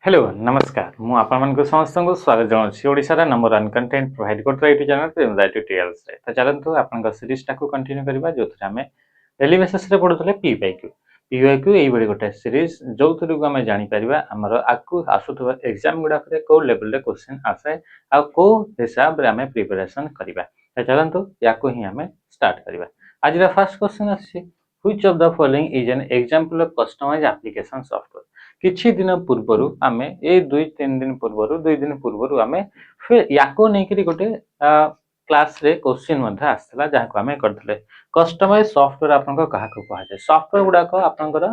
Hello नमस्कार मु आपण मानक समस्त को स्वागत जनाऊँ ओडिशा नंबर 1 कंटेंट प्रोवाइड करता यूट्यूब चैनल प्रेमजा ट्यूटोरियल्स रे। तो चलନ୍ତୁ आपन सीरीज टाको कंटिन्यू करबा जोथरे हमें डेली बेसिस रे पढुतले पीवाईक्यू एई बडी गोटे सीरीज जोथरे को हमें जानि परिबा हमर आकु आसुथबा एग्जाम गुडा रे को लेवल रे क्वेश्चन आसे आ को हिसाब रे हमें प्रिपरेशन करबा। तो चलନ୍ତୁ याको ही हमें स्टार्ट करबा। आज रा फर्स्ट क्वेश्चन आछि which of the following is an example of customized application software. किछि दिन पूर्वरु आमे ए 2-3 दिन पूर्वरु 2 दिन पूर्वरु आमे फिर याको नेकरी गोटे क्लास रे क्वेश्चन मध्ये आस्तला जहा को आमे करथले कस्टमाइज सॉफ्टवेयर आपन को कहा को कहा जाय। सॉफ्टवेयर गुडा को आपनकर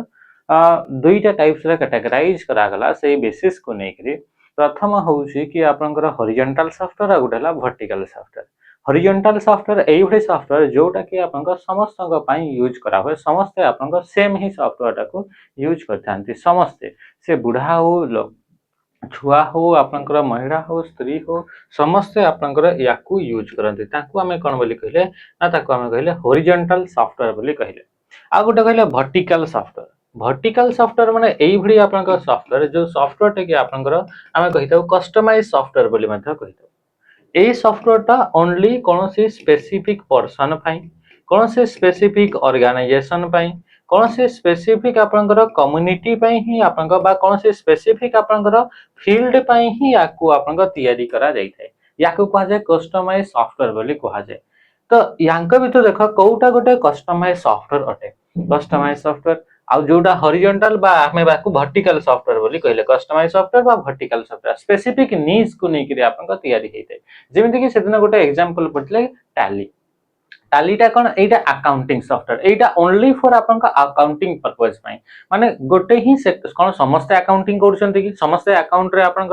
दुईटा टाइप्स रे कैटेगराइज करा गला सेही बेसिस को नेकरी। प्रथम होउची कि आपनकर हॉरिजॉन्टल सॉफ्टवेयर आ गुडला वर्टिकल सॉफ्टवेयर। हॉरिजॉन्टल सॉफ्टवेयर एई भली सॉफ्टवेयर जोटा कि आपनकर समस्त पई यूज करा होय समस्त आपनकर सेम ही सॉफ्टवेयर टाको यूज करथांती समस्त से बुढ़ा हो छुआ हो आपनकर महिला हो स्त्री हो समस्ते आपनकर याकू यूज करंती ताकू हमें कोन बोली कहले ना ताकू हमें कहले हॉरिजॉन्टल सॉफ्टवेयर बोली कहले। आ गोटे कहले वर्टिकल सॉफ्टवेयर। वर्टिकल सॉफ्टवेयर माने एई भली आपनकर सॉफ्टवेयर जो सॉफ्टवेयर टे कि आपनकर हमें कहिताउ कस्टमाइज सॉफ्टवेयर बोली मध्ये कहिताउ। एई सॉफ्टवेयर टा ओनली कोनोसी स्पेसिफिक पर्सन पई कोनोसी स्पेसिफिक ऑर्गेनाइजेशन पई कोनोसी स्पेसिफिक आपनकर कम्युनिटी पई ही आपनकर बा कोनोसी स्पेसिफिक आपनकर फील्ड पई ही याकू आपनकर तयारी करा जाई थाए याकू कहा जाय कस्टमाइज सॉफ्टवेयर बोली कहा जाय। तो यांक भीतर देखो कोउटा गोटे कस्टमाइज सॉफ्टवेयर अटे कस्टमाइज सॉफ्टवेयर आ जोटा हॉरिजॉन्टल बा हमें बाकू वर्टिकल सॉफ्टवेयर बोली कहले कस्टमाइज सॉफ्टवेयर बा वर्टिकल सॉफ्टवेयर स्पेसिफिक नीड्स को नेकरी आपनकर तयारी हेइते जेमिति कि सेदिन गोटे एग्जांपल पडले tally टालीटा cone Etah accounting software Etah only for आपन का अकाउंटिंग पर्पस पई माने गोटे ही कोन समस्त अकाउंटिंग करछन्ती कि समस्त अकाउंट रे आपन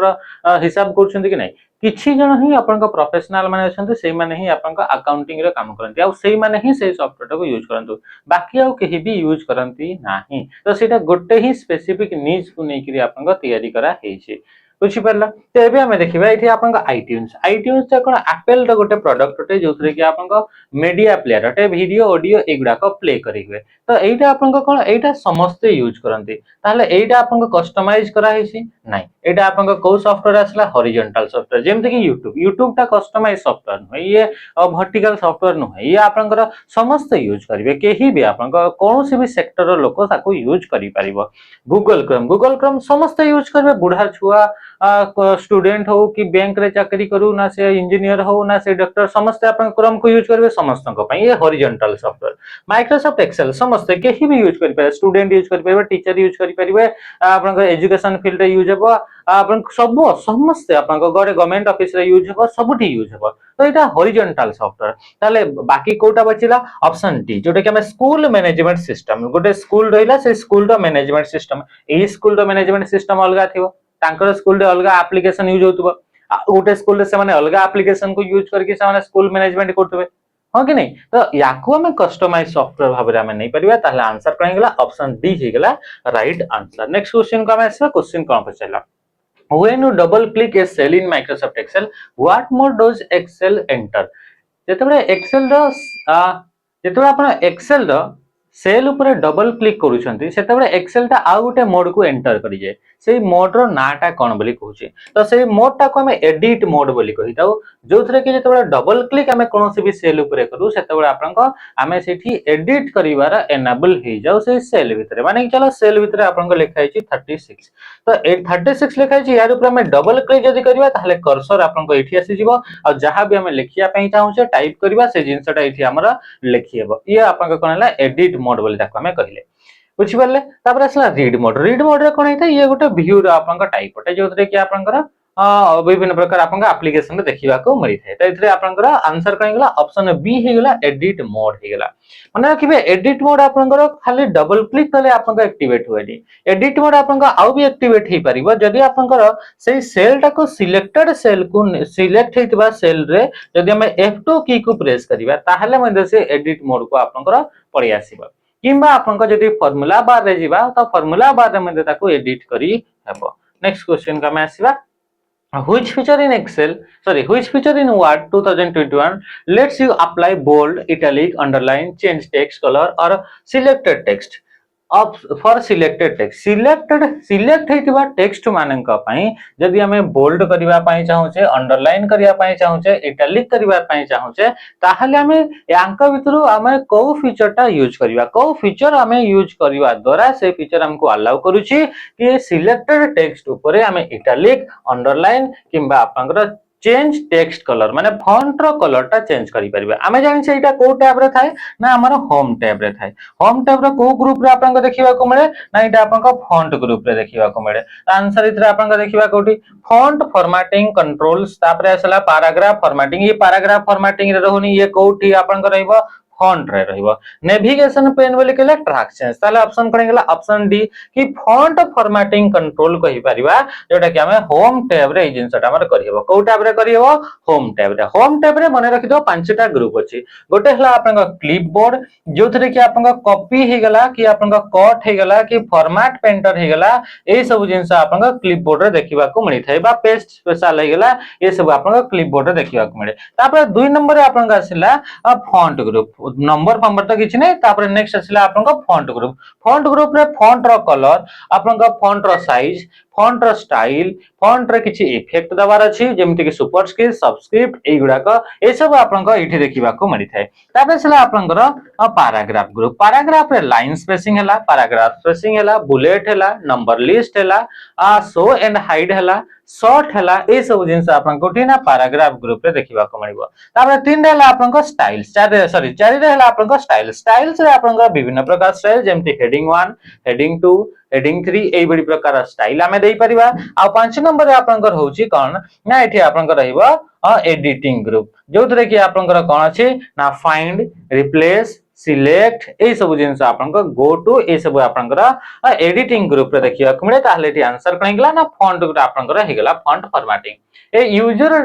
हिसाब करछन्ती कि नै किछि जन ही आपन का प्रोफेशनल माने छन्ती सेई माने ही आपन का अकाउंटिंग रे काम करन्ती आ सेई माने ही सेई सॉफ्टवेयर को यूज करंतु बाकी आ केही भी यूज करन्ती नाही। तो सेटा गोटे ही स्पेसिफिक नीड्स को नेकरी आपन का तयारी करा हेछि बुझी परला। तो एबे हमें देखिबा एठी आपन का आईट्यून्स ता कोन एप्पल रो गोटे प्रोडक्ट होते जोथरे कि आपन का मीडिया प्लेयर होते वीडियो ऑडियो एगुडा को प्ले करी हुए। तो एटा आपन का कोन एटा समस्त यूज करंती ताले एटा आपन का कस्टमाइज करा हेछि नै एटा आपन का को सॉफ्टवेयर आसला हॉरिजॉन्टल सॉफ्टवेयर जेमते कि यूट्यूब ता कस्टमाइज सॉफ्टवेयर नै ये वर्टिकल सॉफ्टवेयर नै ये आपन का समस्त यूज करिवे केही भी आपन का कोनोसी भी सेक्टर रो लोक ताको यूज करि परिबो। गूगल क्रोम समस्त यूज करबे बुढ़ा छुआ स्टूडेंट हो कि बैंक रे चाकरी करू ना से इंजीनियर हो ना से डॉक्टर समस्त अपन क्रोम को यूज करबे समस्त को पई ये हॉरिजॉन्टल सॉफ्टवेयर। माइक्रोसॉफ्ट एक्सेल समस्त केही भी यूज करि पारे स्टूडेंट यूज करि पारे टीचर यूज करि पारे आपन को एजुकेशन फील्ड रे यूज हेबो आपन सब समस्त आपन को गवर्नमेंट ऑफिस रे यूज हेबो सबठी यूज हेबो। तो एटा हॉरिजॉन्टल सॉफ्टवेयर ताले बाकी कोटा बचिला ऑप्शन डी जोटा कि हम स्कूल मैनेजमेंट सिस्टम गोटे स्कूल रहिला से स्कूल रो मैनेजमेंट सिस्टम ए स्कूल रो मैनेजमेंट सिस्टम अलगा थिबो तांकर स्कूल रे अलगा एप्लीकेशन यूज होतबो गोटे स्कूल रे से माने अलगा एप्लीकेशन को यूज करके से माने स्कूल मैनेजमेंट करतबे हां कि नै। तो याकू हम कस्टमाइज सॉफ्टवेयर भाबरे हम नै परिबा ताले आंसर कहीं गेला ऑप्शन डी हे गेला राइट आंसर। नेक्स्ट क्वेश्चन को हम आसे क्वेश्चन कोन पछला when you double click a cell in Microsoft Excel what mode does Excel enter। जेतबे एक्सेल रो जेतबे आपण एक्सेल रो सेल ऊपर डबल क्लिक करूछंती सेतबे एक्सेल ता आ गुटे मोड को एंटर करि जाय सेही मोड रो नाटा कोन बोली कहूची। तो सेही मोड ता को हम एडिट मोड बोली कहिताउ जोथरे कि जेतबे डबल क्लिक हम कोनोसी भी सेल ऊपर करू सेतबे आपन को हमें सेठी एडिट करिवार एनेबल हे जाउ से सेल भितरे माने कि चलो सेल भितरे आपन को लिखा हिची 36। तो 36 लिखा हिची यार ऊपर हम डबल क्लिक जदी करिवा ताहले कर्सर आपन को एठी आसी जिवो आ जहां भी हम लिखिया पई चाहू छे टाइप करिवा से जिंसटा एठी हमरा लिखिएबो ये आपन को कोन हला एडिट मोड बोली ताको हमें कहिले बुझी परले। तापर असला रीड मोड रे कोन हेता ये गोटे व्यू रो आपन का टाइप होते जोथरे कि आपन का विभिन्न प्रकार आपन का एप्लीकेशन रे देखिबा को मिली थाए। तो इतरे आपन का आंसर कहीं गेला ऑप्शन बी हे गेला एडिट मोड हे गेला माने रखिबे एडिट मोड आपन का खाली डबल क्लिक कले आपन का एक्टिवेट होएनी एडिट मोड आपन का आउ भी एक्टिवेट हे परिबो जदी आपन का सेही सेल टा को सिलेक्टेड सेल को सिलेक्ट हेतिबा सेल रे जदी हम F2 की को प्रेस करिबा ताहले मध्ये से एडिट मोड को आपन का पड़ी आसीबो किंबा आपन का जदी फार्मूला बार रे जिबा तो फार्मूला बार रे मध्ये ताको एडिट करी हेबो। नेक्स्ट क्वेश्चन का मैं आसीबा which feature in Word 2021 lets you apply bold italic underline change text color or selected text। For selected text select हेतिबा टेक्स्ट माननका पई जदि हमें बोल्ड करिवा पई चाहूचे अंडरलाइन करिवा पई चाहूचे इटैलिक करिवा पई चाहूचे ताहले हमें यांका भितरु हमें को फीचरटा यूज करिवा को फीचर हमें यूज करिवा द्वारा से फीचर हमको अलाउ करूची कि सिलेक्टेड टेक्स्ट ऊपर हमें इटैलिक अंडरलाइन किंबा आपनकर चेंज टेक्स्ट कलर माने फॉन्ट रो कलर टा चेंज करि परिबे आमे जानि छै एटा को टैब रे थाए ना हमर होम टैब रे थाए होम टैब रो को ग्रुप रे आपन को देखिबा को मिले ना एटा आपन को फॉन्ट ग्रुप रे देखिबा को मिले आंसर इथरे आपन को देखिबा कोठी फॉन्ट फॉर्मेटिंग कंट्रोल्स तापरे असला पैराग्राफ फॉर्मेटिंग ये पैराग्राफ फॉर्मेटिंग रे रहउनी ये कोठी आपन को रहइबो फॉन्ट रे रहइबो नेविगेशन पेन बोले केला ट्रैक चेंज ताले ऑप्शन कोन गेला ऑप्शन डी कि फॉन्ट फॉर्मेटिंग कंट्रोल कहि परिबा जोटा कि हमें होम टैब रे जिंसटा हमर करियबो को टैब रे करियबो होम टैब रे मने रखि दो पांचटा ग्रुप अछि गोटे हला आपन का क्लिपबोर्ड जोथरे कि आपन का कॉपी हे गेला कि आपन का कट हे गेला कि फॉर्मेट पेंटर हे गेला ए सब जिंस आपन का क्लिपबोर्ड रे देखिबा को मिलि थाए बा पेस्ट स्पेशल हे गेला ये सब आपन का क्लिपबोर्ड रे देखिबा को मिले तापर दुई नंबर रे आपन का आसिला फॉन्ट ग्रुप नंबर तो किछि नै तापर नेक्स्ट आसिला आपन को फॉन्ट ग्रुप रे फॉन्ट रो कलर आपन का फॉन्ट रो साइज फॉन्ट रो स्टाइल फॉन्ट रे किछि इफेक्ट दबार अछि जेमति कि सुपरस्क्रिप्ट सबस्क्रिप्ट ए गुडा को ए सब आपन को इठी देखिबा को मिलि थाए तापर आसिला आपन को पैराग्राफ रे लाइन स्पेसिंग हला पैराग्राफ स्पेसिंग हला बुलेट हला नंबर लिस्ट हला शो एंड हाइड हला शॉर्ट हला ए सब जिंस आपन कोठी ना पैराग्राफ ग्रुप रे देखिबा को मिलबो तापर तीन हला आपन को स्टाइल चार रे हला आपन को स्टाइल्स रे आपन को विभिन्न प्रकार स्टाइल जेमति हेडिंग 1 हेडिंग 2 हेडिंग 3 एई बडी प्रकार स्टाइल हमें देई परिबा आ पांच नंबर रे आपन को होउची कोन ना एठी आपन को रहइबो एडिटिंग ग्रुप जोथरे कि आपन को कोन अछि ना फाइंड रिप्लेस सिलेक्ट ए सब जिंस आपन को गो टू ए सब आपन को एडिटिंग ग्रुप रे देखिया को मिले ताहले एठी आंसर कोन गेला ना फॉन्ट ग्रुप आपन को हे गेला font formatting a user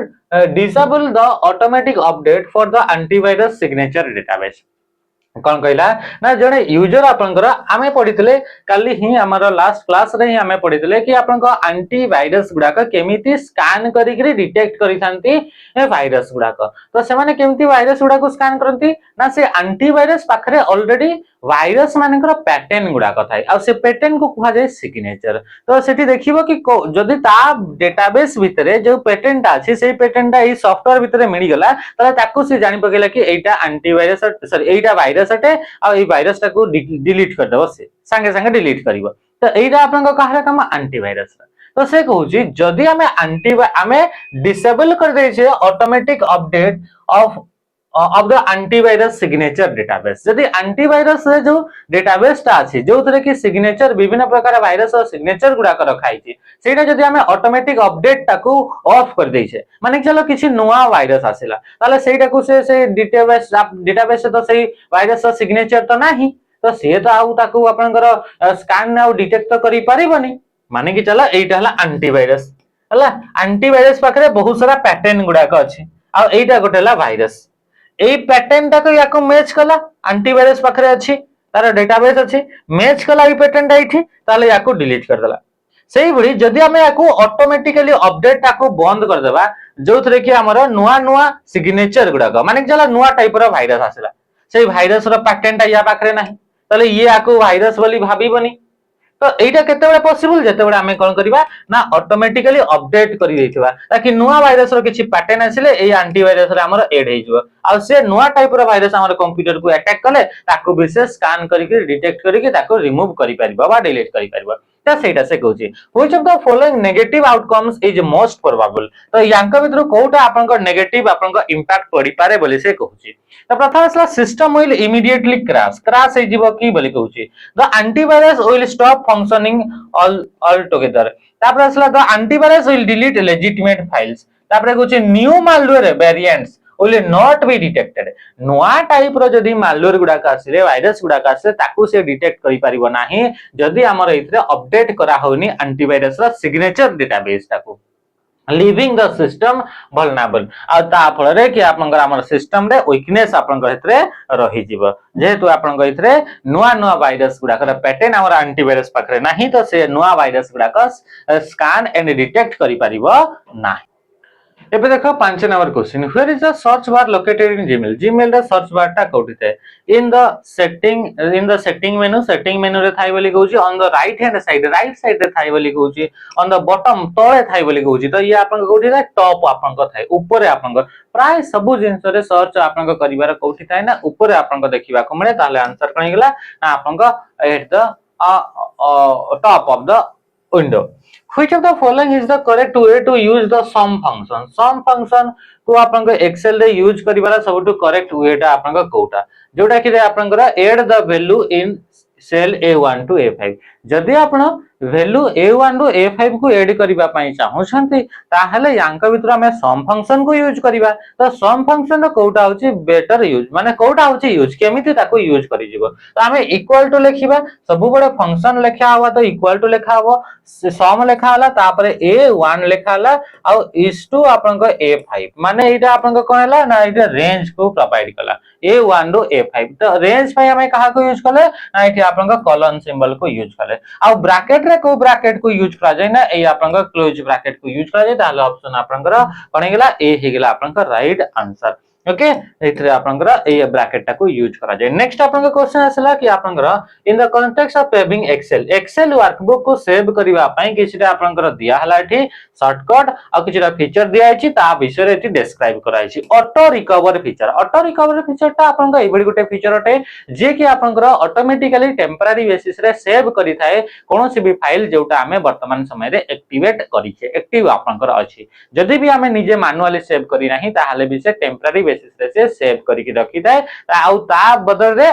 disable the automatic update for the antivirus signature database कौन कहला ना जने यूजर आपनकर आमे पढितले काली ही हमर लास्ट क्लास रे ही आमे पढितले कि आपनका एंटीवायरस गुडा का केमिति स्कैन करी करी डिटेक्ट करि थांती ए वायरस गुडा का तो से माने केमिति वायरस गुडा को स्कैन करंती ना से एंटीवायरस पाखरे ऑलरेडी वायरस मानकर पैटर्न गुडा का थाई आ से पैटर्न को कहा जाय सिग्नेचर तो सेठी देखिबो कि जदी ता डेटाबेस भितरे जो पैटर्न ता अछि सेही पैटर्न ता ई सॉफ्टवेयर भितरे मिली गला तले ताकू से जानि पकेला कि एटा एंटीवायरस सॉरी एटा वायरस अटे आ ई वायरस टा को डिलीट कर देबो से संगे संगे डिलीट करबो तो एटा आपन को कहला काम एंटीवायरस तो से कहूची जदी हमें डिसेबल कर दे छे automatic update of the antivirus signature database जदी एंटीवायरस रे जो डेटाबेस ता अछि जो तरह की सिग्नेचर विभिन्न प्रकार वायरस और सिग्नेचर गुडा कर रखाई छी सेटा जदी हमें ऑटोमेटिक अपडेट ताकू ऑफ कर दे छे माने चलो किछि नया वायरस आसिला ताले सेटा को से डेटाबेस तो सही वायरस और सिग्नेचर तो नाही तो से तो आउ ताकू आपनकर स्कैन आउ डिटेक्ट तो करि परिबनी माने कि चलो एटा हला एंटीवायरस हला एंटीवायरस पाखरे बहुत सारा पैटर्न गुडा का अछि आ एटा गोटेला वायरस ए पैटर्न टा को याको मैच कला एंटीवायरस पाखरे अछि तार डेटाबेस अछि मैच कला ई पैटर्न टा इठी ताले याको डिलीट कर देला सेही बडी जदी हमें याको ऑटोमेटिकली अपडेट टा को बंद कर देबा जो थरे कि हमर नुवा नुवा सिग्नेचर गुडा का माने चला नुवा टाइप रो वायरस आसिला सेही वायरस रो पैटर्न टा या पाखरे नाही ताले ये याको वायरस बोली भाबीबनी तो एटा केते बेला पॉसिबल जते बेला हमें कोन करबा ना ऑटोमेटिकली अपडेट करि दैथिबा ताकि नुवा वायरस रो किछि पैटर्न आसिले ए एंटीवायरस रे हमर ऐड हे जइबो आ से नुवा टाइप रो वायरस हमर कंप्यूटर को अटैक कले ताको विशेष स्कैन करि के डिटेक्ट करि के ताको रिमूव करि परिबा बा डिलीट करि परिबा ता सेटा से कहूची which of the following negative outcomes is most probable तो यांका भितर कोटा आपन को नेगेटिव आपन को इंपैक्ट पड़ी पारे बोली से कहूची तो प्रथम असला सिस्टम विल इमीडिएटली क्रैश हे जीवो की बोली कहूची the antivirus will stop functioning altogether तापर असला the antivirus will delete legitimate files तापर कहूची new malware variants will not be detected नोआ टाइप रो जदी मालवेयर गुडा का आसीले वायरस गुडा का आसीले ताकू से डिटेक्ट करि परिबो नाही जदी हमर इथरे अपडेट करा होनी एंटीवायरस रो सिग्नेचर डेटाबेस ताकू लिविंग द सिस्टम वल्नरेबल आ ता फल रे कि आपनकर हमर सिस्टम रे वीकनेस आपनकर इथरे रहि जीवो जेहेतु आपनकर इथरे नुवा नुवा वायरस गुडा कर पैटर्न हमर एंटीवायरस पखरे नाही तो से नुवा वायरस गुडा का स्कैन एंड डिटेक्ट करि परिबो नाही एबे देखो 5 number question, where is the search bar located in Gmail? Gmail दा सर्च बार टा कोठी थाए? इन द सेटिंग मेनू रे थाई बोली कहूची, on the right hand side रे थाई बोली कहूची, ऑन द बॉटम तळे थाई बोली कहूची। तो ये आपन कोठी थाए? टॉप आपन को थाए, ऊपर आपन को प्राय सब जिंस रे सर्च आपन को करिवार कोठी थाए ना, ऊपर आपन को देखिबा को मिले। ताले आंसर कोन गेला ना आपन को at the top of the window. Which of the following is the correct way to use the sum function? Sum function को आपन को एक्सेल रे यूज करिवार सबटु करेक्ट वे टा आपन को कोटा, जोटा कि आपन को add the value in cell A1 to A5। जदि आपण वैल्यू A1 टू A5 को ऐड करिबा पई चाहउछंती, ताहले यांक भितर हमें सम फंक्शन को यूज करिबा। तो सम फंक्शन रो कोटा होची बेटर यूज, माने कोटा होची यूज केमिति ताको यूज करि जिवो। तो हमें इक्वल टू लेखिबा, सब बडे फंक्शन लेखा हुआ तो इक्वल टू लेखा हबो, सम लेखा हला, तापरे A1 लेखा हला आ इज टू आपन को A5। माने एटा आपन को कोन हला ना, एटा रेंज को प्रोवाइड कला A1 टू A5। तो रेंज पई हमें कहा को यूज कले ना, एठी आपन को कॉलन सिंबल को यूज कले। आ ब्रैकेट रे को ब्रैकेट को यूज करा जाय ना, ए आपन को क्लोज ब्रैकेट को यूज करा जाय। ताले ऑप्शन आपन को कोन हेगला ए हेगला आपन को राइट आंसर। ओके, एथरे आपन को ए ब्रैकेट टा को यूज करा जाय। नेक्स्ट आपन को क्वेश्चन आसला कि आपन को in the context of saving Excel workbook को सेव करिवा पई किछटा आपन को दिया हला एठी शॉर्टकट आ किछटा फीचर दिया आछि, ता विषय रे एठी डिस्क्राइब कराइछि। ऑटो रिकवर फीचर टा आपन को एबडी गुटे फीचर अटे जे कि आपन को ऑटोमेटिकली टेम्पररी बेसिस रे सेव करि थाए कोनोसी भी फाइल जोटा हमें वर्तमान समय रे एक्टिवेट करिछे, एक्टिव आपन को अछि। जदि भी हमें निजे मैनुअली सेव करि नाही, ताहाले भी से टेम्पररी बेसिस रे से सेव करि के रखि थाए, आ ता बदल रे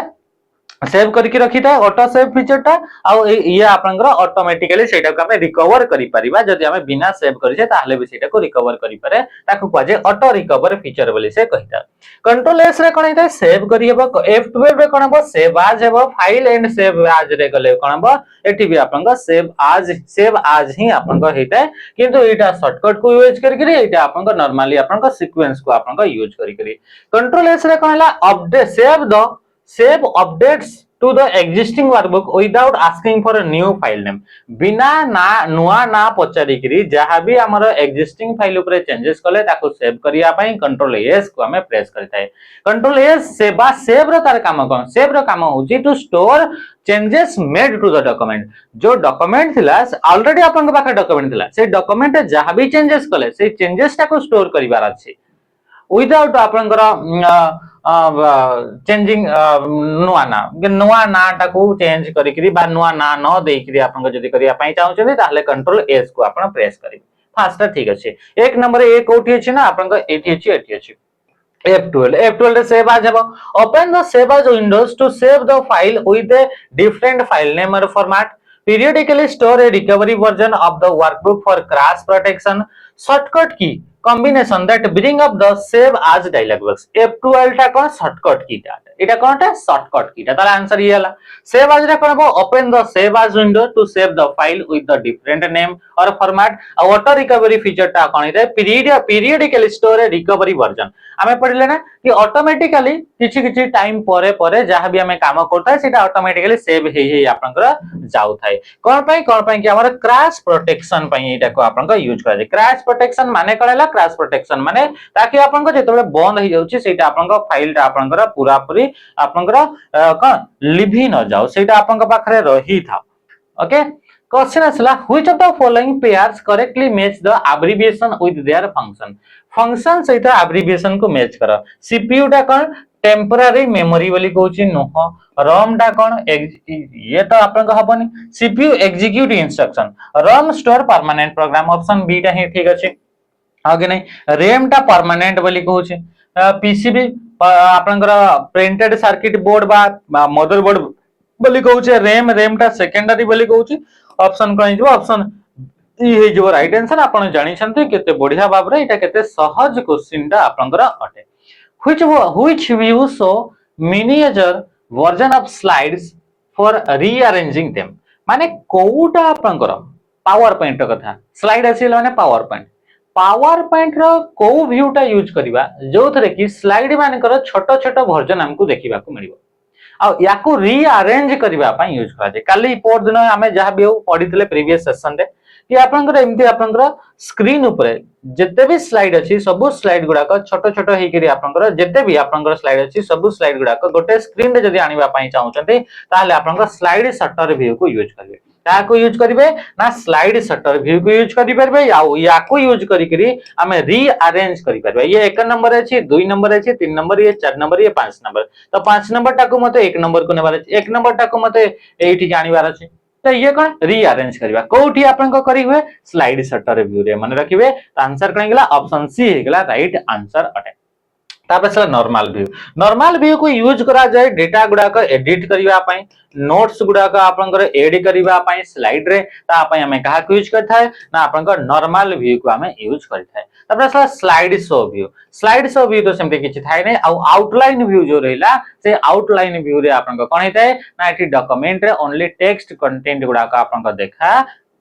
सेव करके रखी था ऑटो सेव फीचर टा। आउ ये आपनकर ऑटोमेटिकली सेटा को हमें रिकवर करि परिबा, जदि हमें बिना सेव करिसे ताहले भी सेटा को रिकवर करि पारे, ताकू कहजे ऑटो रिकवर फीचर बोली से कहिता। कंट्रोल एस रे कोन हेता सेव करि हेबो, F12 रे कोन हेबो सेव आज हेबो, फाइल एंड सेव आज रे गले कोन हेबो एठी भी आपनका सेव आज ही आपनका हेता। किंतु एटा शॉर्टकट को यूज करि एटा आपनका नॉर्मली आपनका सीक्वेंस को आपनका यूज करि। कंट्रोल एस रे कोन हला update save updates to the existing workbook without asking for a new file name। बिना ना नुआ ना पचारि करी जहां भी हमर एक्जिस्टिंग फाइल ऊपर चेंजेस कले ताको सेव करिया पई कंट्रोल एस को हमें प्रेस करथाय। कंट्रोल एस सेव रो तार काम कोन, सेव रो काम होची to store changes made to the document. जो डॉक्यूमेंट थिला ऑलरेडी आपन के पाखे डॉक्यूमेंट थिला, से डॉक्यूमेंट जहां भी चेंजेस कले से चेंजेस ताको स्टोर करिवार अछि विदाउट आपनकर चेंजिंग नुआ ना टाको चेंज करिकरी बा नुआ ना न देइकरी आपन को जदी करिया पई चाहउछथि, ताहले कंट्रोल एस को आपन प्रेस करिवे। फास्ट ठीक अछि। एक नंबर ए कोठी अछि ना आपन को एठी अछि F12 रे सेव आज हेबो। Open the save as windows to save the file with a different file name और format. Periodically store a recovery version of the workbook for crash protection। Shortcut key combination that bring up the save as dialog box। F12 टा कोन shortcut की टा, एटा कोनटा shortcut की टा। तार answer ये हला save आज रा कोन हो, open the save as window to save the file with the different name और फॉर्मेट। ऑटो रिकवरी फीचर टा कोन है, periodically store a recovery version. हमें पढ़िले ना कि ऑटोमेटिकली किछि टाइम परे जहां भी हमें काम करता है सेटा ऑटोमेटिकली सेव हे आपनकर जाउ थाए। कोन पई कि हमर क्रैश प्रोटेक्शन पई एटा को आपन को यूज करा जाय। क्रैश प्रोटेक्शन माने करेला, क्रैश प्रोटेक्शन माने ताकि आपन को जेतबे बंद हो जाउची सेटा आपन को फाइल टा आपन को पूरा पूरी आपन को कोन लिभि न जाउ, सेटा आपन को पाखरे रही था। ओके, क्वेश्चन असला which of the following pairs correctly match the abbreviation with their function. Function सहित एब्रिविएशन को मैच करो। सीपीयू टा कोन टेम्पररी मेमोरी बोली कहउची नुह, रोम टा कोन ये तो आपन को हबनी। CPU execute instruction, ROM store permanent program, option B टा ही ठीक अछि। आगे नहीं रैम टा परमानेंट बोली कहउची। पीसीबी आपन को प्रिंटेड सर्किट बोर्ड बा मदरबोर्ड बोली कहउची। रैम टा सेकेंडरी बोली कहउची। ऑप्शन कोन हिजो, ऑप्शन ई हे जो राइट आंसर। आपन जानि छथि केते बढ़िया बाबरे एटा केते सहज क्वेश्चन टा आपन को अटे। which view show miniature version of slides for rearranging them। माने कोउटा आपनकर पावर पॉइंट कथा स्लाइड आसील माने पावर पॉइंट रो को व्यू टा यूज करबा जो थरे कि स्लाइड मानकर छोट छोट वर्जन हमकु देखिबा को मिलिबो। आ याकू रीअरेंज करबा पई यूज करा जे। काली पोर दिन हमें जहां भी पढितले प्रीवियस सेशन रे कि आपनकर एमती आपनकर स्क्रीन ऊपर जिते भी स्लाइड अच्छी सब स्लाइड गुड़ाक छोट छोट होकर आपनकर जिते भी आपनकर स्लाइड अच्छी सब स्लाइड गुड़ाक गोटे स्क्रीन रे जदि आनिबा पई चाहुचंती ताले आपनकर स्लाइड शटर व्यू को यूज करिवे ताको यूज करिवे ना स्लाइड शटर व्यू को यूज करि परबे या को यूज करी हमें रीअरेंज करि परबे ये 1 नंबर अछि 2 नंबर अछि 3 नंबर ये 4 नंबर ये 5 नंबर तो 5 नंबर टाको मते 1 नंबर को नेबार अछि 1 नंबर टाको मते एठी जानिबार अछि तो ये कौन रीअरेंज करबा कोठी आपन को करी हुए स्लाइड शटर व्यू रे मन रखिबे तो आंसर कण गेला ऑप्शन सी हे गेला राइट आंसर अटे तापर नॉर्मल व्यू को यूज करा जाए डेटा गुडा को एडिट करिवा पई नोट्स गुडा को आपनकर एड करिवा पई स्लाइड रे ता पई हमें कहा को यूज करथाय ना आपनकर नॉर्मल व्यू को हमें यूज करथाय तापर स्लाइड शो व्यू तो सेमते किछि थाय नै आउटलाइन व्यू जो रहिला से आउटलाइन व्यू रे आपनकर कोन हेतै ना एठी डॉक्यूमेंट रे ओनली टेक्स्ट कंटेंट गुडा को आपनकर देखा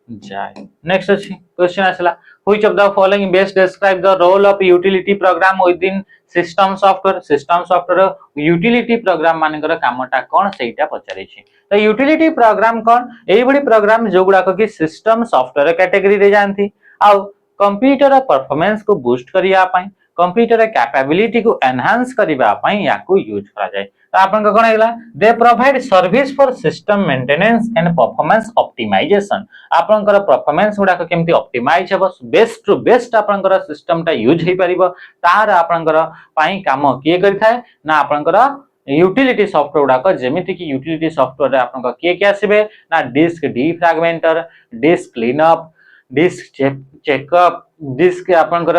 जाए नेक्स्ट अछि क्वेश्चन आसला which of the following best describe the role of utility program within system software utility program मानकर कामटा कोन सेटा पचारै छी तो यूटिलिटी प्रोग्राम कोन एई बडी प्रोग्राम जो गुडा को कि सिस्टम सॉफ्टवेयर कैटेगरी रे जानथि आ कंप्यूटर परफॉर्मेंस को बूस्ट करिया पई कंप्यूटर कैपेबिलिटी को एनहांस करिवा पई याको यूज करा जाय तो आपन को कोन हेला they provide service for system maintenance and performance optimisation आपन को परफॉर्मेंस गुडा को केमती ऑप्टिमाइज हेबो बेस्ट टू बेस्ट आपन को सिस्टम ता यूज हे परिबो तार आपन को पई काम किए करिथाय ना आपन को यूटिलिटी सॉफ्टवेयर गुडा को जेमिति कि यूटिलिटी सॉफ्टवेयर रे आपन को के आसीबे ना disk defragmenter disk cleanup disk checkup disk आपन को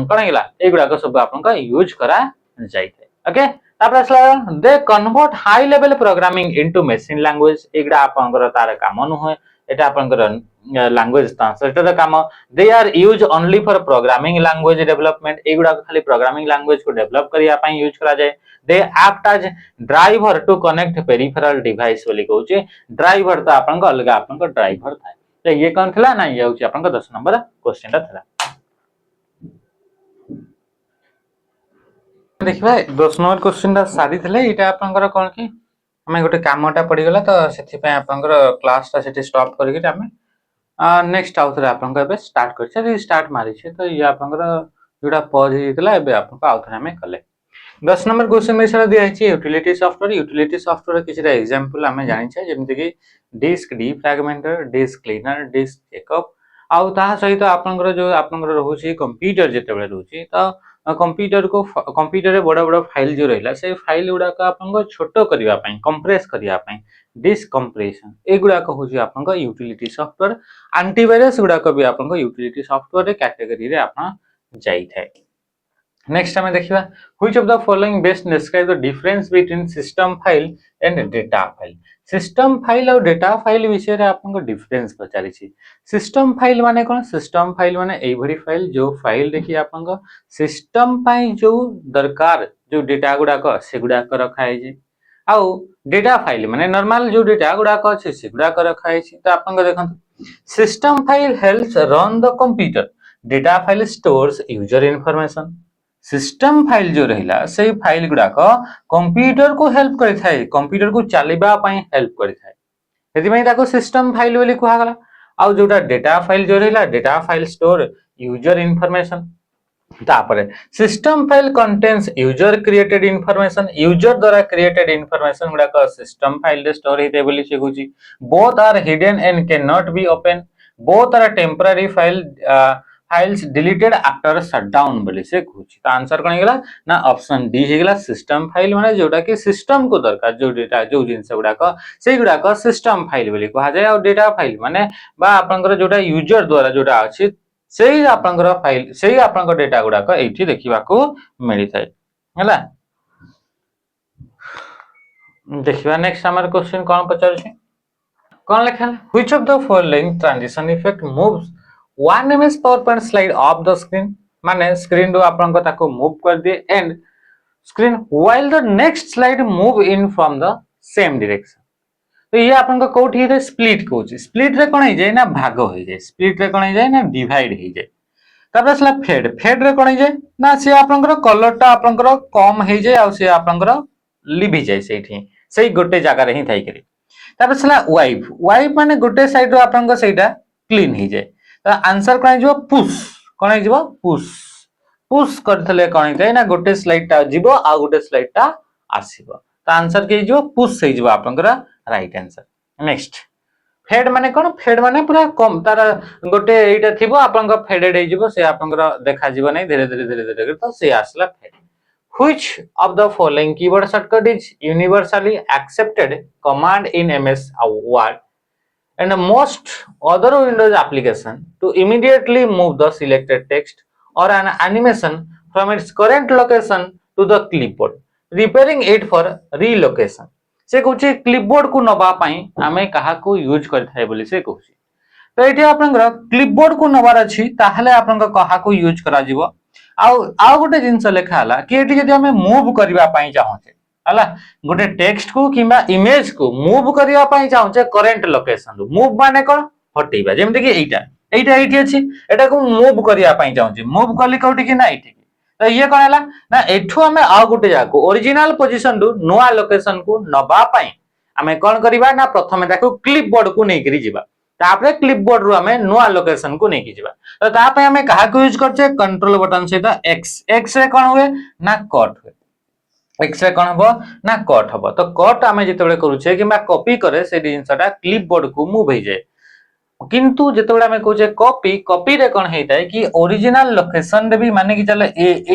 कोन हेला ए गुडा को सब आपन को यूज करा जाइथे ओके तापर असला they convert high level programming into machine language एगडा आपनकर तार काम न होय एटा आपनकर लैंग्वेज ट्रांसलेटर काम they are use only for programming language development एगडा खाली प्रोग्रामिंग लैंग्वेज को डेवलप करिया पई यूज करा जाय they act as driver to connect peripheral device बोली कहूचे ड्राइवर तो आपनकर अलगा आपनकर ड्राइवर थाए तो ये कोन थला ना ये होची आपनकर 10 नंबर क्वेश्चन ता थला देखिबा 10 नंबर क्वेश्चन ता सारी थले एटा आपनकर कोन कि हमें गोटे कामटा पड़ी गला तो सेथि पे आपनकर क्लास ता सेठी स्टॉप करि के हमें नेक्स्ट आउथरे आपनकर एबे स्टार्ट करछे रीस्टार्ट मारि छे तो ये आपनकर जोडा पॉज हितला एबे आपनकर आउथरे हमें कले 10 नंबर क्वेश्चन में सारा दिया है यूटिलिटी सॉफ्टवेयर किछरा एग्जांपल हमें जानि छै जेमति कि disk defragmenter disk cleaner disk checkup आउ ता सहित आपनकर जो आपनकर रहउची कंप्यूटर जेते बेले रहउची तो कंप्यूटर रे बड़ा बड़ा फाइल जो रहला से फाइल गुडा का आपनको छोटो करिवा पई कंप्रेस करिवा पई डिस्क कंप्रेशन ए गुडा को होची आपनको यूटिलिटी सॉफ्टवेयर एंटीवायरस गुडा को भी आपनको यूटिलिटी सॉफ्टवेयर रे कैटेगरी रे आपन जाई थाए नेक्स्ट हमें देखिबा which of the following best describe the difference between system file and data file system file और डेटा फाइल विषय रे आपनको डिफरेंस पचारि छी सिस्टम फाइल माने कोन सिस्टम फाइल माने एई भरी फाइल जो फाइल देखि आपनको सिस्टम पई जो दरकार जो डेटा गुडा को से गुडा को रखाई जे आउ डेटा फाइल माने नॉर्मल जो डेटा गुडा को छै से गुडा को रखाई छी तो आपनको देखंतु system file helps run the computer data file stores user information system file जो रहिला से फाइल गुडा को कंप्यूटर को हेल्प करि थाए कंप्यूटर को चलेबा पई हेल्प करि थाए यदि में ताको सिस्टम फाइल बोली कुहा गला आ जोटा डेटा फाइल जो रहिला data file store user information तापरे system file contains user created information user द्वारा क्रिएटेड इंफॉर्मेशन गुडा को सिस्टम फाइल रे स्टोर हिते बोली सिखुची both are hidden and can not be open both are temporary files deleted after shutdown बोली से कहूची तो आंसर कोन गेला ना ऑप्शन डी हे गेला सिस्टम फाइल माने जोटा कि सिस्टम को दरकार जो डेटा जो जिंस गुडा को से गुडा को सिस्टम फाइल बोली कहा जाय और डेटा फाइल माने बा आपनकर जोटा यूजर द्वारा जोटा अछि सेही आपनकर फाइल सेही आपनकर डेटा गुडा को एठी देखिबा को मिली थाए हला देखिबा नेक्स्ट हमर क्वेश्चन कोन पचार छै कोन लिखल which of the following transition effect moves one image PowerPoint slide off the screen माने स्क्रीन रो आपन को ताको मूव कर दिए and screen while the next slide move in from the same direction तो ये आपन को कोठी रे स्प्लिट कोची स्प्लिट रे कोन हे जाय ना भाग हो जाय स्प्लिट रे कोन हे जाय ना डिवाइड हे जाय तापर सला फेड रे कोन हे जाय ना से आपन को कलर टा आपन को कम हे जाय आ से आपन को लिभि जाय सेठी सेही गोटे जगह रे ही थाई करी तापर सला वाइप माने गोटे साइड रो आपन को सेटा क्लीन हे जाय तो आंसर कौन हो पुश कौन हो पुश पुश करथले कौन होता है ना गोटे स्लाइड टा जीवो आ गोटे स्लाइड टा आसीबो तो आंसर के जो पुश हे जीवो आपनकर राइट आंसर नेक्स्ट फेड माने कोन फेड माने पूरा कम तार गोटे एटा थिबो आपनकर फेडेड हे जीवो से आपनकर देखा जीवो नै धीरे धीरे तो से आसला fade which of the following keyboard shortcut is universally accepted command in MS Word and most other Windows application to immediately move the selected text or an animation from its current location to the clipboard, preparing it for relocation. से कहूँ clipboard को नवा आमे कहा को use करथाय बोली से कहूँ तो ये आपनकर क्लिपबोर्ड को नवार अच्छी ताहले आपनकर कहा को यूज करा जीवो आउ गोटे जिनस लेखा हला कि एटी जदि हमें मूव करबा पई चाहूचे हला गोटे टेक्स्ट को किबा इमेज को मूव करबा पई चाहूचे करंट लोकेशन रो मूव माने कोन हटेबा जेमते कि एटा एटी अछि एटा को मूव करबा पई चाहूचे मूव करली कोठी कि ना एटी तो ये कोन हला ना एठू हमें आउ गोटे जाको ओरिजिनल पोजीशन रो नोआ लोकेशन को नबा पई हमें कोन करबा ना प्रथमे ताको क्लिपबोर्ड को नै करी जिबा तापरे क्लिपबोर्ड रो हमें नुआ लोकेशन को नेकी जिबा तो तापे हमें कहा को यूज करछे कंट्रोल बटन सहित एक्स एक्स रे कोन हुए ना कट हुए एक्स रे कोन हबो ना कट हबो तो कट हमें जेतेबेले करूछे किबा कॉपी करे से जिंसटा क्लिपबोर्ड को मूव हे जाय किंतु जेतेबेले हमें कहूछे कॉपी कॉपी रे कोन हेताय कि ओरिजिनल लोकेशन रे भी माने कि चले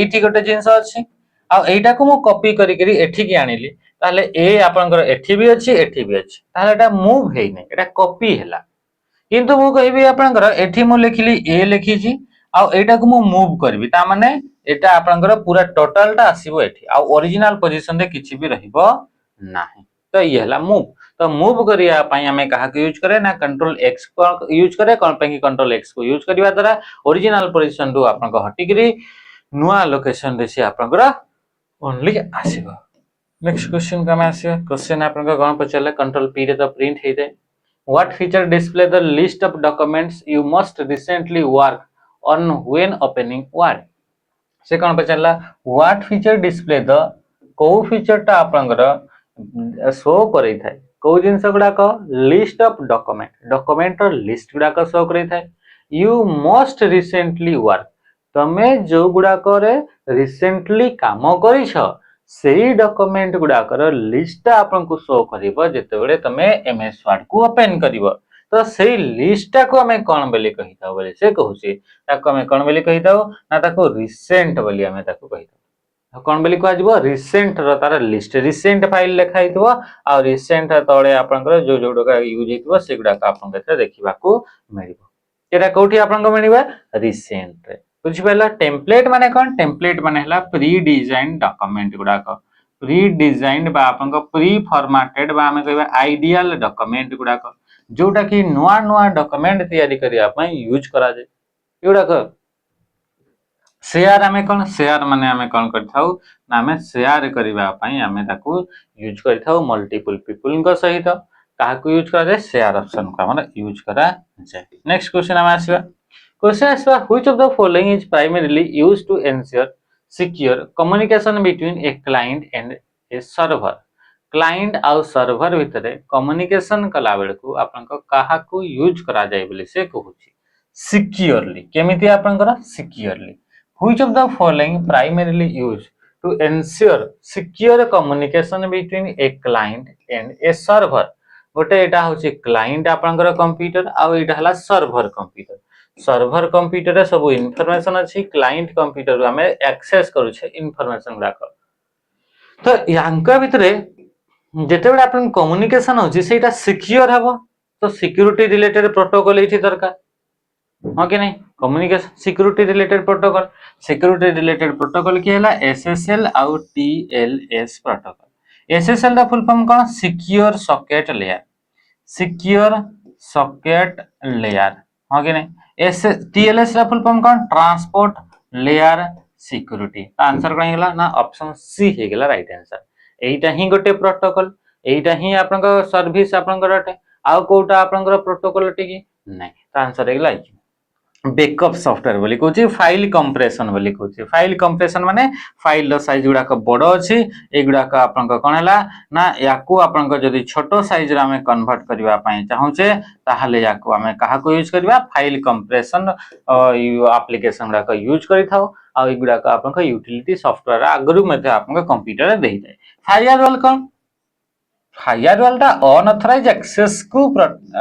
एठी गोटे जिंस अछि आ एटा को मु कॉपी करी करी एठी की आनिली ताले ए आपनकर एठी भी अछि ताले एटा मूव हे नै एटा कॉपी हैला किंतु मु कहबी आपनकर एठी मु लिखली ए लिखिजी आ एटा को मु मूव करबी ता माने एटा आपनकर पूरा टोटल टा आसीबो एठी आ ओरिजिनल पोजीशन रे किछि भी रहिबो नाही तो ये हला मूव तो मूव करिया पई हमें कहा के यूज करे ना कंट्रोल एक्स को यूज करे कोन पे कि कंट्रोल एक्स को यूज करबा द्वारा ओरिजिनल पोजीशन रो आपनकर हटिकरी नुआ लोकेशन रे से आपनकर ओनली आसीबो नेक्स्ट क्वेश्चन का आसीबो क्वेश्चन आपनकर कोन पचले कंट्रोल पी रे तो प्रिंट हे जाय What feature display the list of documents you must recently work on when opening Word? से कौन पचला What feature display the को feature टा आपनकर शो करै थाय को जिंस गुडा को list of document और list गुडा को शो करै थाय you must recently work तमे जो गुडा करे recently काम करिछ सेही डॉक्यूमेंट गुडा कर लिस्ट आपन को शो करिवो जेतेबेले तमे एमएस वर्ड को ओपन करिवो तो सेही लिस्ट को हमें कोन बेले कहिताओ बोले से कहूची ताको हमें कोन बेले कहिताओ ना ताको रिसेंट बोली हमें ताको कहिताओ कोन बेले को आजिवो रिसेंट रो तार लिस्ट रिसेंट फाइल लेखा हितबो आ रिसेंट तळे आपन कर जो जो डका यूज हितबो से गुडा का आपन केते देखिबा को मिलिबो एटा कोठी आपन को मिलिबा रिसेंट रे बुझी पहला टेम्पलेट माने कोन टेम्पलेट माने हला प्री डिजाइन डॉक्यूमेंट गुडा को प्री डिजाइन्ड बा आपन को प्री फॉर्मेटेड बा हमें कहबा आइडियल डॉक्यूमेंट गुडा को जोटा कि नुआ नुआ डॉक्यूमेंट तैयारी करिया पई यूज करा जाय एगुडा को शेयर हमें कोन शेयर माने हमें कोन करथाउ ना हमें शेयर करिवा पई हमें ताको यूज करथाउ मल्टीपल पीपल को सहित काहा को यूज करा जाय शेयर ऑप्शन को हम यूज करा जाय नेक्स्ट क्वेश्चन हम आसीबा Question is which of the following is primarily used to ensure secure communication between a client and a server? Client और server भितरे communication कला बेल को आपन को कहा को यूज करा जाय बोले से कहूची securely केमिति आपन करा securely which of the following primarily used to ensure secure communication between a client and a server गोटे एटा होची क्लाइंट आपनकर कंप्यूटर आ एटा हला सर्वर कंप्यूटर सर्वर कंप्यूटर रे सब इन्फॉर्मेशन अछि क्लाइंट कंप्यूटर हमें एक्सेस करू छे इन्फॉर्मेशन गुडा को तो यांका भितरे जेते बेला आपन कम्युनिकेशन होची सेटा सिक्योर हबो तो सिक्योरिटी रिलेटेड प्रोटोकॉल एठी दरकार हो कि नहीं कम्युनिकेशन सिक्योरिटी रिलेटेड प्रोटोकॉल की हला एसएसएल आउ टीएलएस प्रोटोकॉल एसएसएल दा फुल फॉर्म कोन सिक्योर सॉकेट लेयर हो कि नहीं टीएलएस रा फुल फॉर्म कोन ट्रांसपोर्ट लेयर सिक्योरिटी आंसर कोन हेला ना ऑप्शन सी हे गेला राइट आंसर एटा ही गोटे प्रोटोकॉल एटा ही आपन को सर्विस आपन को रटे आ कोटा आपन को प्रोटोकॉल टी की नहीं तो आंसर हे गेला बैकअप सॉफ्टवेयर बोली कहूँ फाइल कंप्रेशन बोली कहूँ फाइल कंप्रेशन माने फाइल साइज गुड़ाक बड़ अच्छी एगुड़ाक आपन कौन है ना या जदि छोट साइज आम कन्वर्ट करने चाहूचे ताहले या क्या यूज करवा फाइल कंप्रेशन एप्लिकेशन गुड़ाक यूज करूड़ाक आप यूटिलिटी सॉफ्टवेयर आगु कंप्यूटर दे जाए फायरवॉल कौन फायरवॉल टा अनऑथराइज एक्सेस को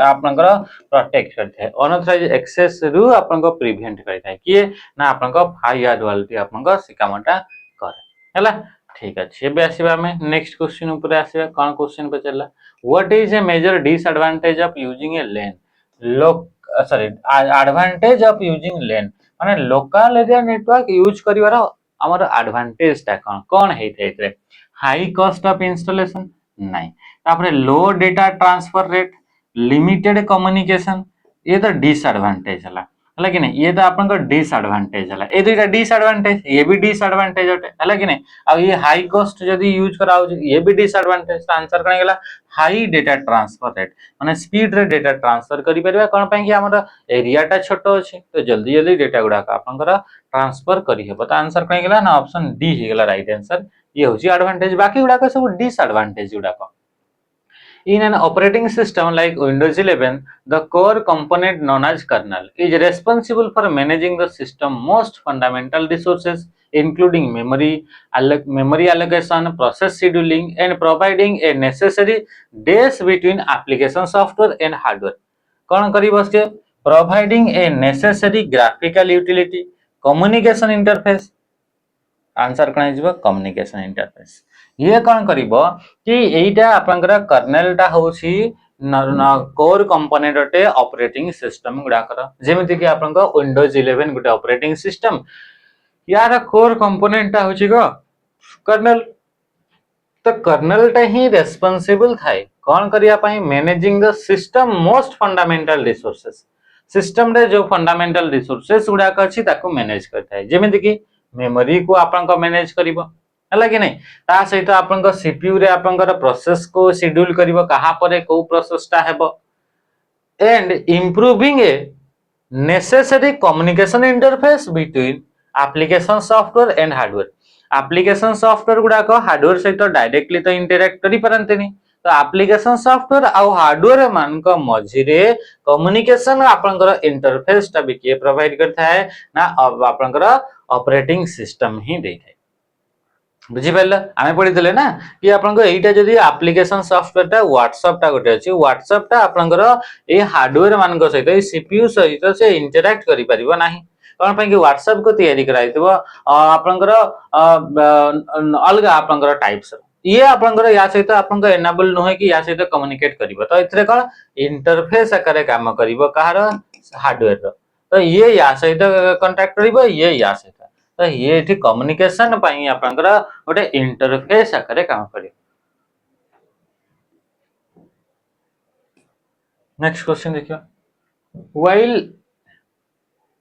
आपनकर प्रोटेक्ट करता है अनऑथराइज एक्सेस रु आपनको प्रिवेंट करता है किए ना आपनको फायरवॉल टी आपनको से कामटा करे हला ठीक अछि एबे आसीबा हमें नेक्स्ट क्वेश्चन ऊपर आसीबा कोन क्वेश्चन पचला what is a major disadvantage of using a LAN sorry advantage of using LAN माने लोकल एरिया नेटवर्क यूज करिवार हमर एडवांटेज ता कोन हेते एतरे हाई कॉस्ट ऑफ इंस्टॉलेशन नहीं तापरे low data transfer rate limited communication ये तो डिसएडवांटेज है कि नहीं ये तो आपन डिसएडवांटेज है ये दुईटा डिसएडवांटेज ये भी डिसएडवांटेज अटे है कि नहीं आ ये हाई कॉस्ट जदी यूज करा ये भी डिसएडवांटेज तो आंसर कौन गला हाई डेटा ट्रांसफर रेट माने स्पीड रे डेटा ट्रांसफर करि परबा कोन पई कि हमर एरियाटा छोट अछि तो जल्दी जल्दी डेटा गुडा आपनकर ट्रांसफर करि हेबो तो आंसर कौन गला ना ऑप्शन डी हे गला राइट आंसर ये होची एडवांटेज बाकी गुडा सब disadvantage गुडा In an operating system like Windows 11, the core component known as kernel is responsible for managing the system's most fundamental resources, including memory allocation, process scheduling, and providing a necessary dash between application software and hardware. कौन करी बसके providing a necessary graphical utility, communication interface. Answer कौन है communication interface ये कौन करिवो कि एटा आपनकर kernel टा होची कोर कंपोनेंट अटे ऑपरेटिंग सिस्टम गुडाकर जेमिति कि आपनकर विंडोज 11 गुटे ऑपरेटिंग सिस्टम यार कोर कंपोनेंट टा होची गो कर्नेल तो कर्नेल टा ही रेस्पोंसिबल थाए कौन करिया पई managing the system most fundamental resources system रे जो फंडामेंटल रिसोर्सेस गुडाक अछि ताको मैनेज करता है जेमिति कि मेमोरी को आपन मैनेज करिवो हला कि नहीं ता सहित आपन सीपीयू रे आपन प्रोसेस को शेड्यूल करिवो कहा परे को प्रोसेस ता हेबो and improving a necessary communication interface between application software and hardware application software गुडा को हार्डवेयर सहित डायरेक्टली तो इंटरैक्ट करि परंतनी तो एप्लिकेशन सॉफ्टवेयर आउ हार्डवेयर मान को मझी रे कम्युनिकेशन आपनकर इंटरफेस ता भी के प्रोवाइड करता है ना आपनकर ऑपरेटिंग सिस्टम ही देता है बुझी पाइल आमे पढितले ना कि आपनको एटा जदी एप्लिकेशन सॉफ्टवेयर ता व्हाट्सएप ता गोटे अछि व्हाट्सएप ता आपनकर ए हार्डवेयर मान को सहित ए सीपीयू सहित से इंटरैक्ट करि परिबो नाही कोन पय कि व्हाट्सएप को तैयारी कराइतबो आपनकर अलगा आपनकर टाइप्स ये आपनकर या सहित आपनकर एनेबल न होय कि या सहित कम्युनिकेट करिवो तो इतरे कोन इंटरफेस आकारे काम करिवो कहार हार्डवेयर रो तो ये या सहित कांटेक्ट करिवो ये या सहित तो ये थी कम्युनिकेशन पई आपनकर गोटे इंटरफेस आकारे काम करिवो नेक्स्ट क्वेश्चन देखियो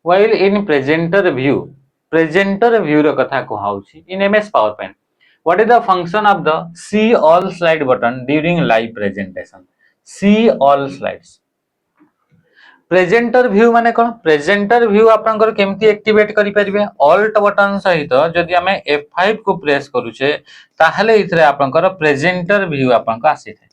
while in presenter view रो कथा कहउछि in ms powerpoint what is the function of the see all slide button during live presentation see all slides presenter view माने कोन प्रेजेंटर व्यू आपनकर केमती activate करि परिबे alt button सहित जदि हमें F5 को प्रेस करूचे ताहले इथरे आपनकर प्रेजेंटर व्यू आपनका आसीथे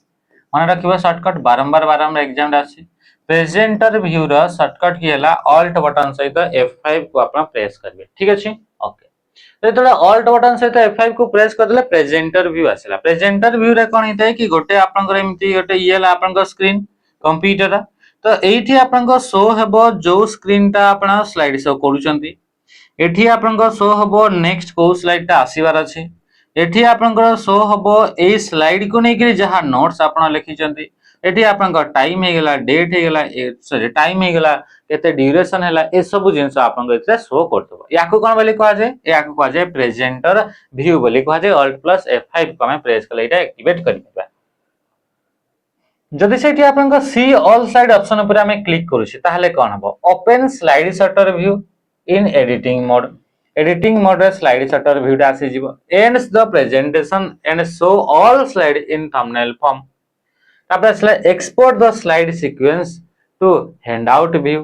मन रखिबो शॉर्टकट बारंबार एग्जाम आसी प्रेजेंटर व्यू रो शॉर्टकट की हला ऑल्ट बटन सहित F5 को आपन प्रेस करबे ठीक अछि ओके तो ऑल्ट बटन सहित F5 को प्रेस करले प्रेजेंटर व्यू आसीला प्रेजेंटर व्यू रे कोन हितै कि गोटे आपनकर एमती गोटे येला आपनकर स्क्रीन कंप्यूटर तो एठी आपनका शो हेबो जो स्क्रीन ता आपन स्लाइड शो करूचंती एठी आपनका शो हेबो नेक्स्ट को स्लाइड ता आसीबार अछि एठी आपनका शो हेबो ए स्लाइड को नै कि जहा नोट्स आपन लिखिचंती एठी आपनका टाइम हे गेला डेट हे गेला सॉरी टाइम हे गेला केते ड्यूरेशन हैला ए सब जिंस आपनका इतरे शो करतबो याको कोन बोली कहा जाय याको कहा जाय प्रेजेंटर व्यू बोली कहा जाय ऑल्ट प्लस F5 को हम प्रेस करले एटा एक्टिवेट करिबा जदि सेठी आपनका सी ऑल स्लाइड ऑप्शन ऊपर हमें क्लिक करूछी ताहले कोन हबो open slide sorter view in editing mode रे स्लाइड शटर व्यू ता आसी जिवो ends the presentation and show all slide in thumbnail form तापर export the slide sequence to handout view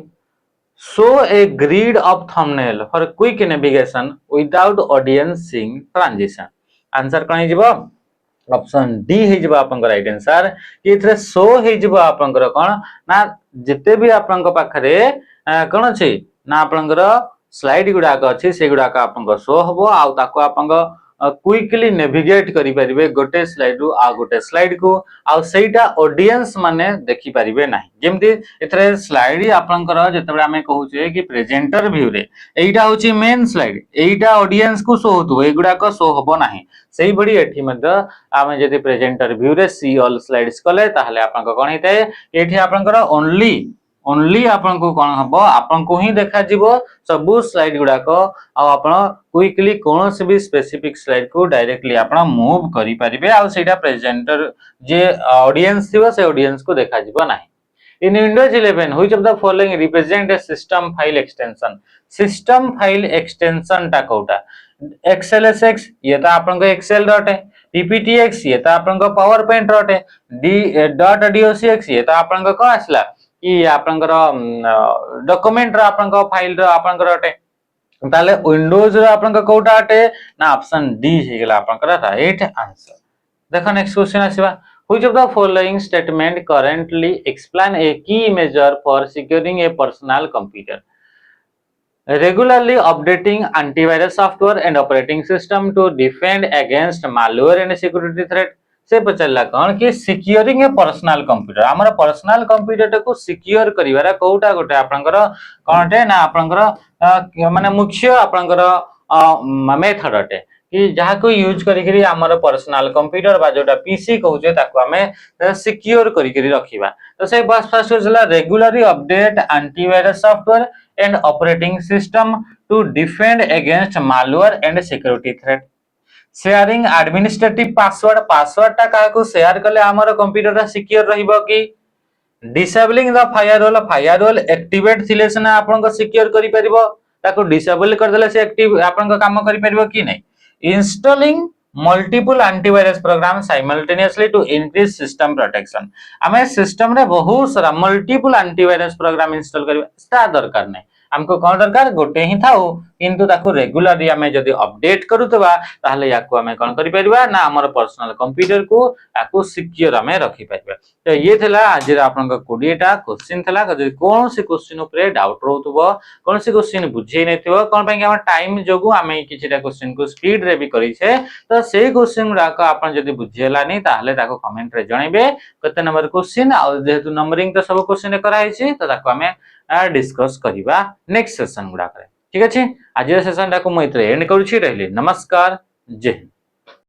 show a grid of thumbnail for quick navigation without audience seeing transition. Answer कौन हो option D हो आपन right answer कि इथरे show हो आपनकर कौन ना जिते भी आपन पाखरे कौन अछि ना आपनकर स्लाइड गुडाक अछि से गुडाक आपन शो हबो आ ताको आपन क्विकली नेविगेट करि परिबे गोटे स्लाइड रु आ गोटे स्लाइड को आ सेटा ऑडियंस माने देखि परिबे नाही जेमति एथरे स्लाइड आपनकर जतबे हमें कहू छे कि प्रेजेंटर व्यू रे एइटा होची मेन स्लाइड एइटा ऑडियंस को शो होतु एगुडा को शो हबो नाही सेही बडी एठी मध्ये आमे जदि प्रेजेंटर व्यू रे सी ऑल स्लाइड्स कले ताहले आपन कोन हिते एठी आपनकर ओनली आपन को कोन हबो आपन को ही देखा जिवो सबु स्लाइड गुडा को आ आपन क्विकली कोन से भी स्पेसिफिक स्लाइड को डायरेक्टली आपन मूव करि परिबे आ सेटा प्रेजेंटर जे ऑडियंस थिबो से ऑडियंस को देखा जिवो नाही। In Windows 11, which of the following represent a system file extension? System file extension टा कोटा XLSX ये तो आपन को Excel डॉट है, PPTX ये तो आपन को PowerPoint डॉट है, .docx ये तो आपन को कौन आसला कि आपन को डॉक्यूमेंट रो आपन को फाइल रो आपन को डॉट है ताले विंडोज रो आपन को कोटा डॉट ना ऑप्शन डी हे गेला आपन को राइट आंसर। देखो नेक्स्ट क्वेश्चन आसीबा Which of the following statement currently explain a key measure for securing a personal computer? Regularly updating antivirus software and operating system to defend against malware and security threat. से पचला कौन कि securing ए personal computer हमर personal computer को secure करिवारा Kota गोटे आपनकर कोनटे ना आपनकर माने मुख्य आपनकर मेथड अटे कि जहाँ को यूज करी आमर पर्सनल कंप्यूटर बा जोटा पीसी कहूचे ताको हमें सिक्योर करी रखिबा तो से बस फर्स्ट होला regularly update antivirus software and operating system to defend against malware and security threat. Sharing administrative password टा का को शेयर करले हमर कंप्यूटर सिक्योर रहिबो कि डिसेबलिंग द फायरवॉल एक्टिवेट थिले सना आपन को सिक्योर करि परिबो ताको डिसेबल कर देले से एक्टिव आपन को काम करि परिबो कि नै। Installing multiple antivirus programs simultaneously to increase system protection हमें सिस्टम रे बहुत सारा मल्टीपल एंटीवायरस प्रोग्राम इंस्टॉल करबा ता दरकार नै हमको कोन दरकार गोटे ही थाउ किंतु ताको रेगुलरली हमें जदी अपडेट करूतबा ताहले याको हमें कोन करि परिबा ना हमर पर्सनल कंप्यूटर को याको सिक्योर हमें रखि परिबा। तो ये थला आज आपन को 20 टा क्वेश्चन थला जदी कोन से क्वेश्चन ऊपर डाउट रहउतबो कोन से क्वेश्चन बुझे नथिबो कोन पय कि हम टाइम जोगु हमें किछटा क्वेश्चन को स्पीड रे भी करि छे तो से क्वेश्चन राको आपन जदी बुझेलानी ताहले ताको कमेंट रे जणेबे कते नंबर क्वेश्चन आ जेहेतु नंबरिंग तो सब क्वेश्चन रे कराई छी तो ताको हमें डिस्कस करिबा नेक्स्ट सेशन गुडा करे ठीक अछि। आज सेशन टाको म इतरे एंड करू छी रहली नमस्कार जय हिंद।